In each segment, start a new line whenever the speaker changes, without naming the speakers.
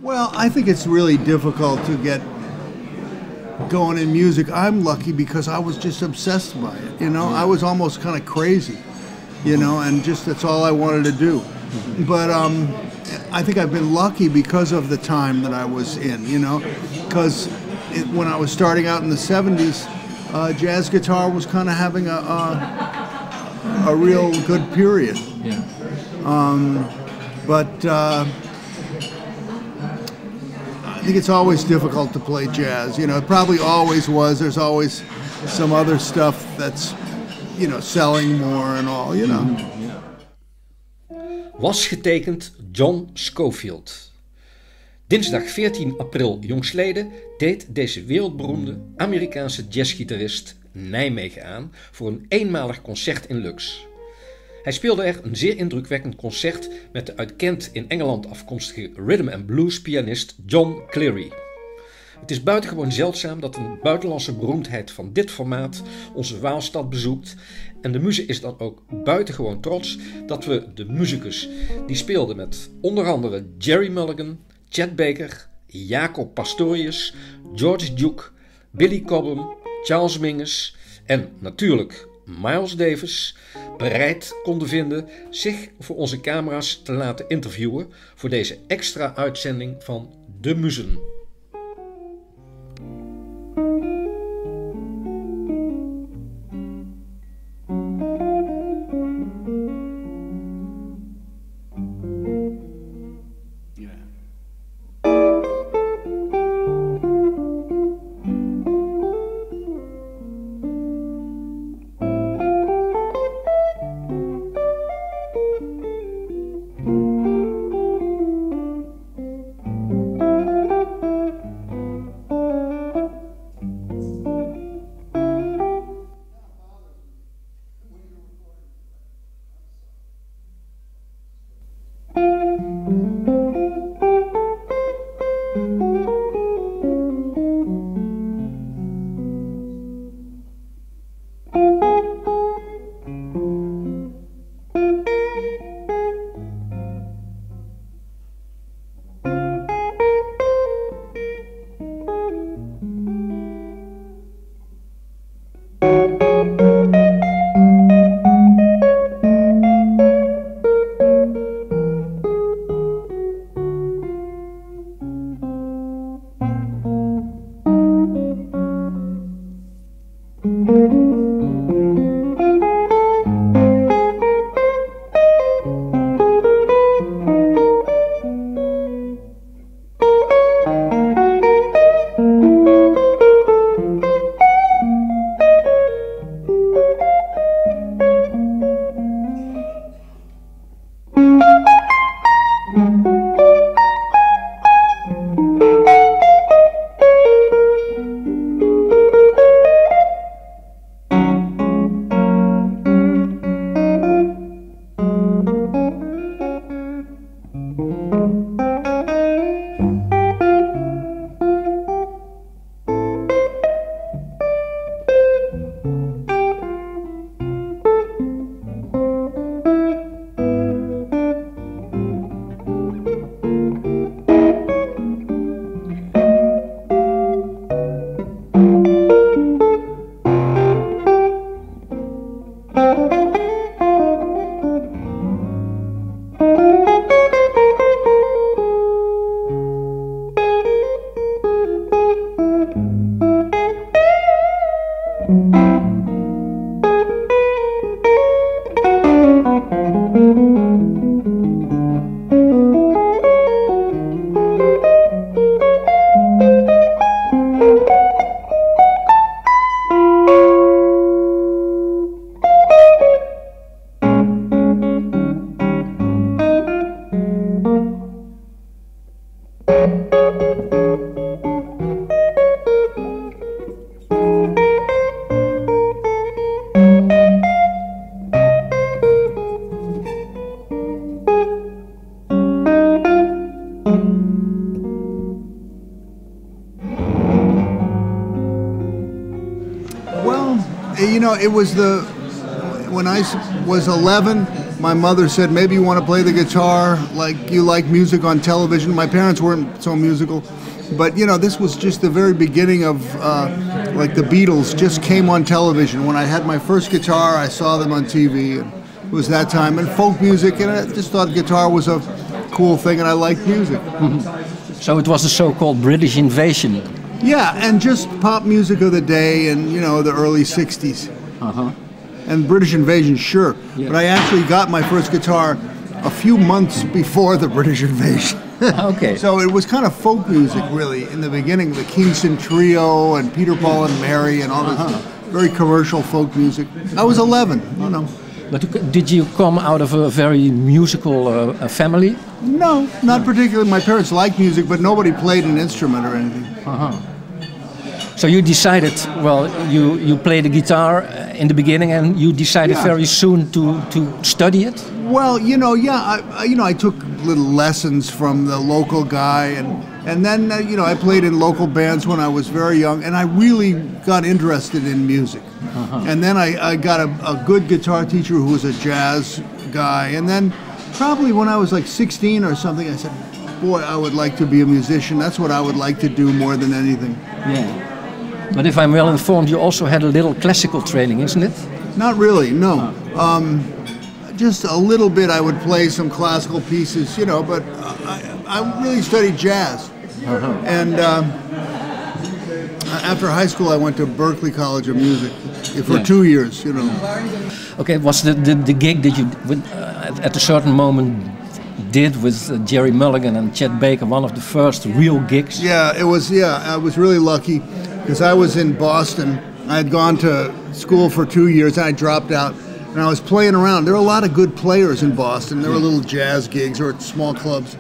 Well, I think it's really difficult to get going in music. I'm lucky because I was just obsessed by it, you know. I was almost kind of crazy, you know, and just that's all I wanted to do. But I think I've been lucky because of the time that I was in, you know, because when I was starting out in the 70s, jazz guitar was kind of having a real good period.
Yeah.
But I think it's always difficult to play jazz. You know, it probably always was. There's always some other stuff that's, you know, selling more and all, you know.
Was getekend Jon Scofield. Dinsdag 14 april jongstleden deed deze wereldberoemde Amerikaanse jazzgitarist Nijmegen aan voor een eenmalig concert in LUX. Hij speelde er een zeer indrukwekkend concert met de uit Kent in Engeland afkomstige rhythm and blues pianist Jon Cleary. Het is buitengewoon zeldzaam dat een buitenlandse beroemdheid van dit formaat onze Waalstad bezoekt en de Muzen is dan ook buitengewoon trots dat we de muzikus die speelde met onder andere Jerry Mulligan, Chet Baker, Jacob Pastorius, George Duke, Billy Cobham, Charles Mingus en natuurlijk Miles Davis bereid konden vinden zich voor onze camera's te laten interviewen voor deze extra uitzending van de Muzen.
it was when I was 11, my mother said, maybe you want to play the guitar like you like music on television. My parents weren't so musical. But, this was just the very beginning of, like the Beatles just came on television. When I had my first guitar, I saw them on TV. And it was that time. And folk music, and I just thought guitar was a cool thing, and I liked music.
So it was the so-called British invasion.
Yeah, and just pop music of the day and, the early 60s. And British invasion, sure. Yeah. But I actually got my first guitar a few months before the British invasion.
Okay.
So it was kind of folk music, really, in the beginning. The Kingston Trio and Peter, Paul and Mary and all this very commercial folk music. I was 11,
But did you come out of a very musical family?
No, not particularly. My parents liked music, but nobody played an instrument or anything.
So you decided, well, you played the guitar in the beginning, and you decided very soon to study it? Well,
I took little lessons from the local guy, and then, I played in local bands when I was very young, and I really got interested in music. And then I got a good guitar teacher who was a jazz guy, and then probably when I was like 16 or something, I said, boy, I would like to be a musician. That's what I would like to do more than anything.
Yeah. But if I'm well informed, you also had a little classical training, isn't it?
Not really, no. Just a little bit. I would play some classical pieces, but I really studied jazz. And after high school, I went to Berkeley College of Music for 2 years,
Okay, was the gig that you, at a certain moment, did with Jerry Mulligan and Chet Baker one of the first real gigs?
Yeah, it was. I was really lucky because I was in Boston. I had gone to school for 2 years and I dropped out, and I was playing around. There were a lot of good players in Boston. There were little jazz gigs or small clubs,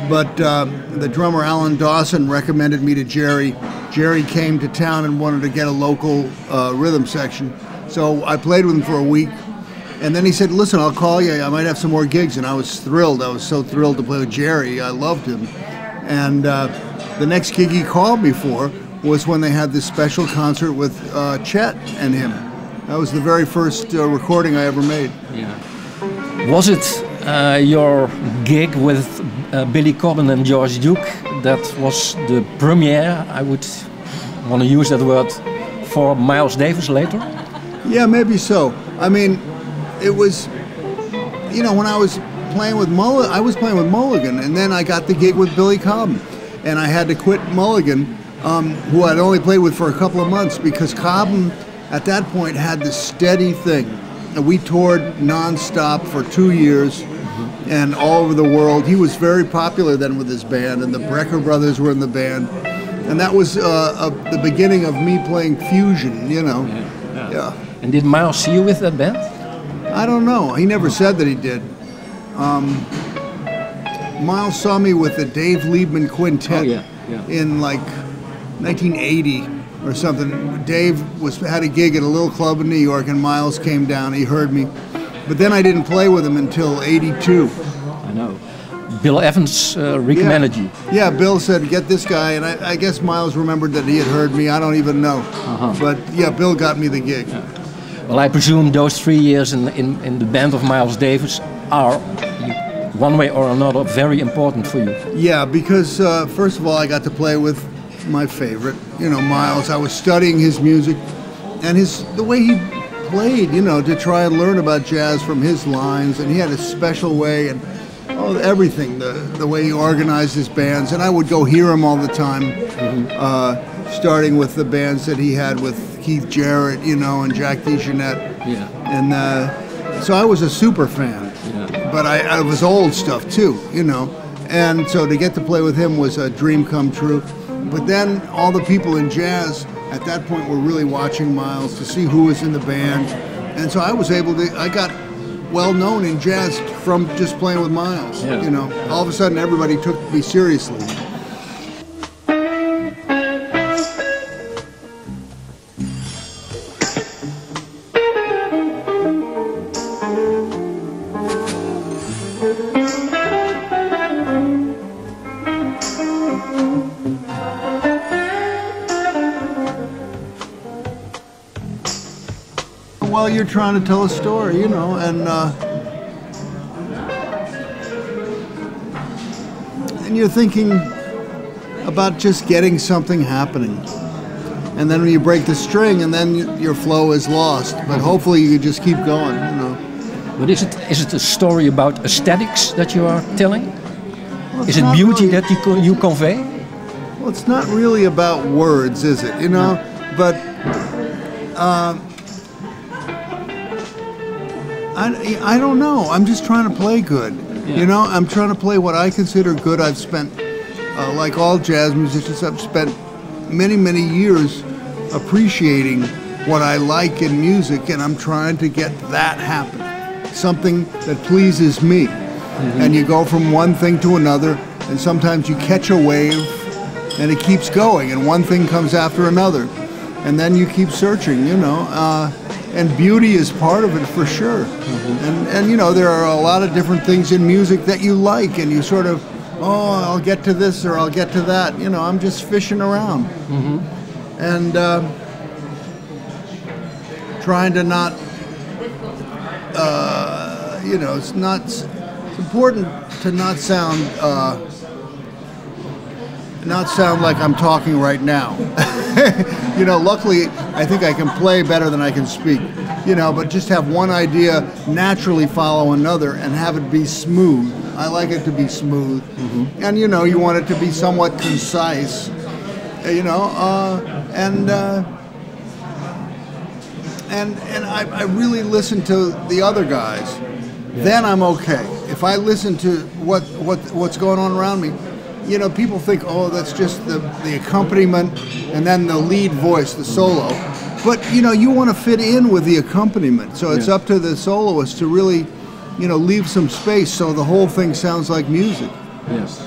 but the drummer Alan Dawson recommended me to Jerry. Jerry came to town and wanted to get a local rhythm section, so I played with him for a week. And then he said, listen, I'll call you. I might have some more gigs. And I was thrilled. I was so thrilled to play with Jerry. I loved him. And the next gig he called me for was when they had this special concert with Chet and him. That was the very first recording I ever made.
Yeah. Was it your gig with Billy Cobham and George Duke that was the premiere, I would want to use that word, for Miles Davis later?
Yeah, maybe so. I mean, it was, when I was playing with Mulligan, and then I got the gig with Billy Cobham, and I had to quit Mulligan, who I'd only played with for a couple of months, because Cobham at that point had this steady thing. And we toured nonstop for 2 years, and all over the world. He was very popular then with his band, and the Brecker brothers were in the band, and that was the beginning of me playing fusion, Yeah.
And did Miles see you with that band?
I don't know. He never said that he did. Miles saw me with the Dave Liebman Quintet in like 1980 or something. Dave had a gig at a little club in New York, and Miles came down. He heard me. But then I didn't play with him until 82.
I know. Bill Evans recommended you.
Yeah, Bill said, get this guy. And I guess Miles remembered that he had heard me. I don't even know. But yeah, Bill got me the gig.
Yeah. Well, I presume those 3 years in the band of Miles Davis are, one way or another, very important for you.
Yeah, because first of all, I got to play with my favorite, Miles. I was studying his music and the way he played, to try and learn about jazz from his lines, and he had a special way, and everything, the way he organized his bands, and I would go hear him all the time, starting with the bands that he had with Keith Jarrett, and Jack DeJohnette.
Yeah.
And so I was a super fan, but I was old stuff too, and so to get to play with him was a dream come true. But then all the people in jazz at that point were really watching Miles to see who was in the band, and so I was able to, I got well known in jazz from just playing with Miles. All of a sudden everybody took me seriously. you're trying to tell a story, you know, and you're thinking about just getting something happening. And then when you break the string, and then your flow is lost. But hopefully you just keep going, you know.
But is it a story about aesthetics that you are telling?
Well,
is it beauty that you convey?
Well, it's not really about words, is it? You know, but I don't know. I'm just trying to play good. Yeah. You know, I'm trying to play what I consider good. I've spent, like all jazz musicians, I've spent many, many years appreciating what I like in music, and I'm trying to get that happening. Something that pleases me. Mm-hmm. And you go from one thing to another, and sometimes you catch a wave, and it keeps going, and one thing comes after another. And then you keep searching, you know. And beauty is part of it for sure. Mm-hmm. And you know, there are a lot of different things in music that you like, and you sort of, oh, I'll get to this or I'll get to that. You know, I'm just fishing around. Mm-hmm. And trying to not, you know, it's important to not sound like I'm talking right now. You know, luckily, I think I can play better than I can speak. You know, but just have one idea naturally follow another and have it be smooth. I like it to be smooth. Mm-hmm. And, you know, you want it to be somewhat concise. You know, and I really listen to the other guys. Yeah. Then I'm okay. If I listen to what's going on around me, you know, people think, oh, that's just the accompaniment and then the lead voice, the solo. But, you know, you want to fit in with the accompaniment. So it's up to the soloist to really, you know, leave some space so the whole thing sounds like music.
Yes.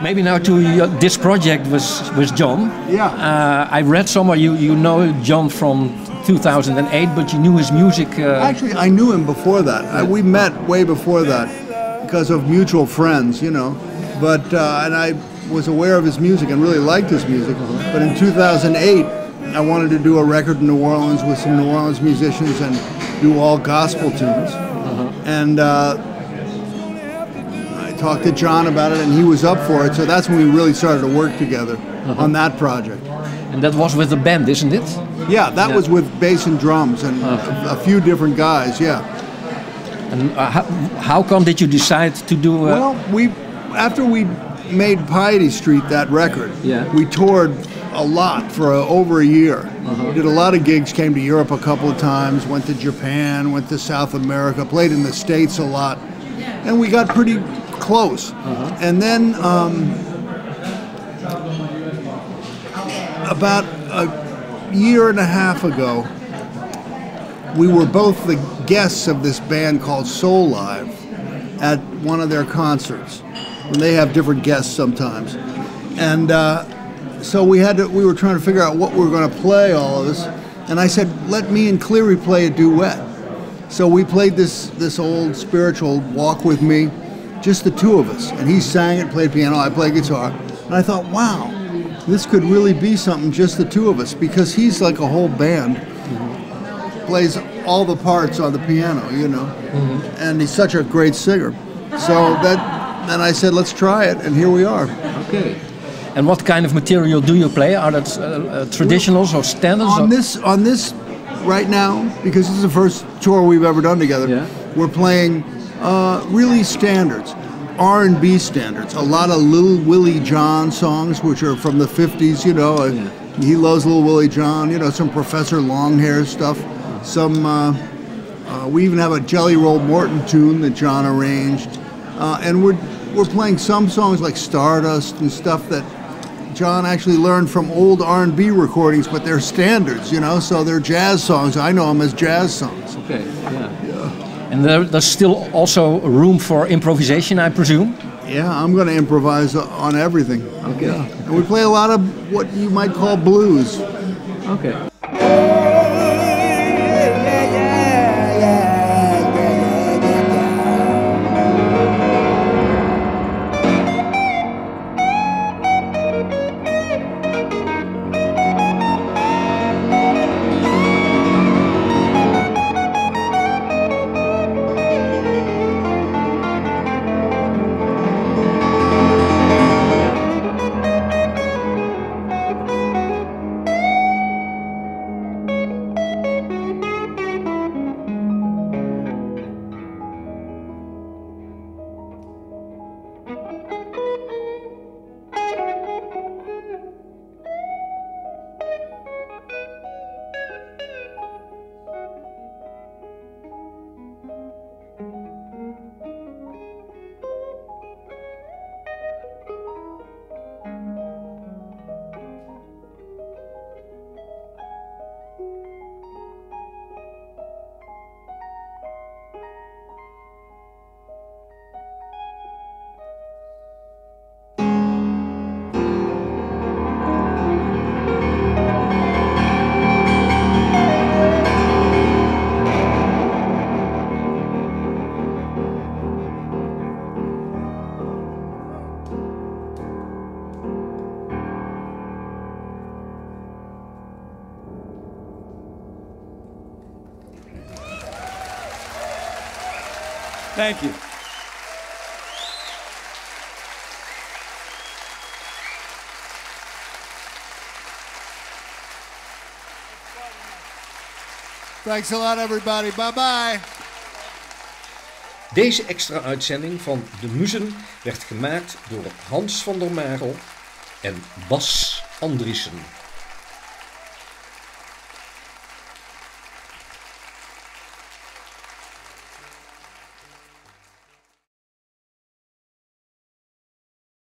Maybe now to this project with Jon.
Yeah.
I read somewhere you know Jon from 2008, but you knew his music.
Actually, I knew him before that. We met way before that because of mutual friends, you know. But and I was aware of his music and really liked his music. But in 2008, I wanted to do a record in New Orleans with some New Orleans musicians and do all gospel tunes. And talked to Jon about it, and he was up for it. So that's when we really started to work together on that project.
And that was with the band, isn't it?
Yeah, that was with bass and drums and a few different guys. Yeah.
And how come did you decide to do?
Well, after we made Piety Street, that record, we toured a lot for over a year. Did a lot of gigs, came to Europe a couple of times, went to Japan, went to South America, played in the States a lot, and we got pretty close. And then about a year and a half ago, we were both the guests of this band called Soul Live at one of their concerts. And they have different guests sometimes. And so we were trying to figure out what we were going to play, all of us. And I said, let me and Cleary play a duet. So we played this old spiritual, Walk With Me, just the two of us. And he sang it, played piano, I played guitar. And I thought, wow, this could really be something, just the two of us, because he's like a whole band, plays all the parts on the piano, you know, and he's such a great singer. So then I said, let's try it, and here we are.
Okay. And what kind of material do you play? Are that traditionals or standards?
On this right now, because this is the first tour we've ever done together, we're playing really standards, R&B standards. A lot of Little Willie John songs, which are from the 50s, you know. He loves Little Willie John, you know, some Professor Longhair stuff. Some, we even have a Jelly Roll Morton tune that John arranged. And we're playing some songs like Stardust and stuff that John actually learned from old R&B recordings, but they're standards, you know, so they're jazz songs. I know them as jazz songs.
Okay, yeah. And there's still also room for improvisation, I presume?
Yeah, I'm going to improvise on everything.
Okay.
Yeah. And we play a lot of what you might call blues.
Okay.
Thank you.
Thanks a lot, everybody. Bye-bye.
Deze extra uitzending van de Muzen werd gemaakt door Hans van der Marel en Bas Andriessen.